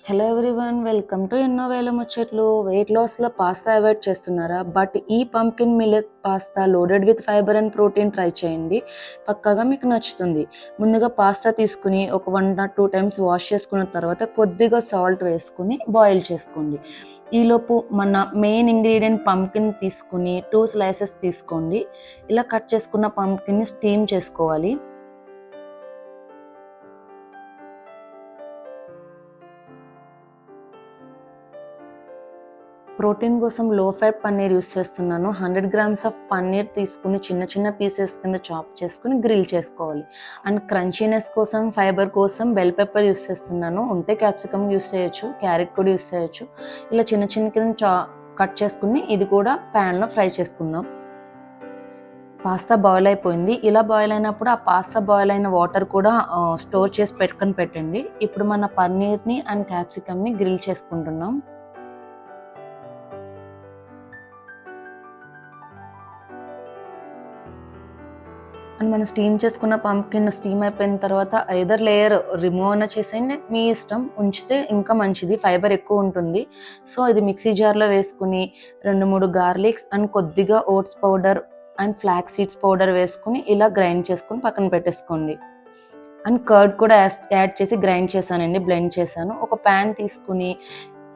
Hello everyone, welcome to ఎన్నో వేల ముచ్చట్లు. వెయిట్ లాస్లో పాస్తా అవాయిడ్ చేస్తున్నారా? బట్ ఈ pumpkin millet pasta loaded with fibre and protein try చేయండి, పక్కాగా మీకు నచ్చుతుంది. ముందుగా పాస్తా తీసుకుని ఒక 1 or 2 times వాష్ చేసుకున్న తర్వాత కొద్దిగా సాల్ట్ వేసుకుని బాయిల్ చేసుకోండి. ఈలోపు మన మెయిన్ ఇంగ్రీడియంట్ పంకిన్ తీసుకుని 2 slices తీసుకోండి. ఇలా కట్ చేసుకున్న పంకిన్ని స్టీమ్ చేసుకోవాలి. ప్రోటీన్ కోసం లో ఫ్యాట్ పన్నీర్ యూస్ చేస్తున్నాను. 100 grams ఆఫ్ పన్నీర్ తీసుకుని చిన్న చిన్న పీసెస్ కింద చాప్ చేసుకుని గ్రిల్ చేసుకోవాలి. అండ్ క్రంచీనెస్ కోసం, ఫైబర్ కోసం బెల్ పెప్పర్ యూస్ చేస్తున్నాను. ఉంటే క్యాప్సికమ్ యూస్ చేయొచ్చు, క్యారెట్ కూడా యూస్ చేయొచ్చు. ఇలా చిన్న చిన్న కింద కట్ చేసుకుని ఇది కూడా ప్యాన్లో ఫ్రై చేసుకుందాం. పాస్తా బాయిల్ అయిపోయింది. ఇలా బాయిల్ అయినప్పుడు ఆ పాస్తా బాయిల్ అయిన వాటర్ కూడా స్టోర్ చేసి పెట్టండి. ఇప్పుడు మన పన్నీర్ని అండ్ క్యాప్సికమ్ని గ్రిల్ చేసుకుంటున్నాం. అండ్ మనం స్టీమ్ చేసుకున్న పంకిన్ స్టీమ్ అయిపోయిన తర్వాత ఐదర్ లేయర్ రిమూవ్ అన్న చేసేయండి, మీ ఇష్టం. ఉంచితే ఇంకా మంచిది, ఫైబర్ ఎక్కువ ఉంటుంది. సో ఇది మిక్సీ జార్లో వేసుకుని 2-3 గార్లిక్స్ అండ్ కొద్దిగా oats powder and flax seeds powder వేసుకుని ఇలా గ్రైండ్ చేసుకుని పక్కన పెట్టేసుకోండి. అండ్ కర్డ్ కూడా యాడ్ చేసి గ్రైండ్ చేశానండి, బ్లెండ్ చేశాను. ఒక ప్యాన్ తీసుకుని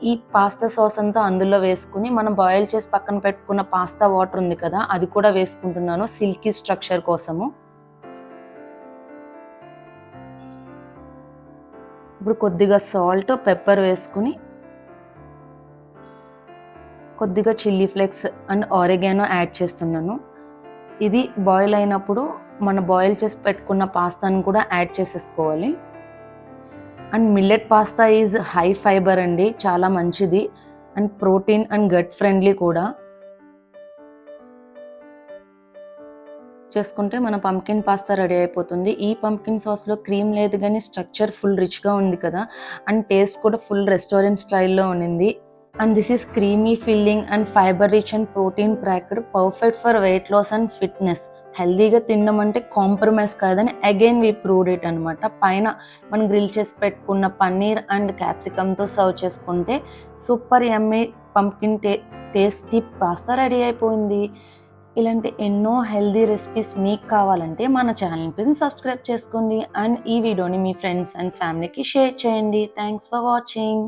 ఈ పాస్తా సాస్ అంతా అందులో వేసుకుని మనం బాయిల్ చేసి పక్కన పెట్టుకున్న పాస్తా వాటర్ ఉంది కదా, అది కూడా వేసుకుంటున్నాను సిల్కీ స్ట్రక్చర్ కోసము. ఇప్పుడు కొద్దిగా సాల్ట్, పెప్పర్ వేసుకుని కొద్దిగా chilli flakes and oregano add చేస్తున్నాను. ఇది బాయిల్ అయినప్పుడు మనం బాయిల్ చేసి పెట్టుకున్న పాస్తాను కూడా యాడ్ చేసేసుకోవాలి. And millet pasta is high fibre అండి, చాలా మంచిది. And protein and gut friendly కూడా. చేసుకుంటే మన పంకిన్ పాస్తా రెడీ అయిపోతుంది. ఈ పంకిన్ సాస్లో క్రీమ్ లేదు కానీ స్ట్రక్చర్ ఫుల్ రిచ్గా ఉంది కదా, అండ్ టేస్ట్ కూడా ఫుల్ రెస్టారెంట్ స్టైల్లో ఉంది. And this is creamy filling and fibre rich and protein packed, perfect for weight loss and fitness. హెల్దీగా తినడం అంటే కాంప్రమైజ్ కాదని అగైన్ వి ప్రూవ్డ్ ఇట్ అనమాట. పైన మనం గ్రిల్ చేసి పెట్టుకున్న పన్నీర్ అండ్ క్యాప్సికమ్తో సర్వ్ చేసుకుంటే సూపర్ యమ్మీ పంకిన్ టేస్టీ పాస్తా రెడీ అయిపోయింది. ఇలాంటి ఎన్నో హెల్దీ రెసిపీస్ మీకు కావాలంటే మన ఛానల్ని సబ్స్క్రైబ్ చేసుకోండి. అండ్ ఈ వీడియోని మీ ఫ్రెండ్స్ అండ్ ఫ్యామిలీకి షేర్ చేయండి. Thanks for watching.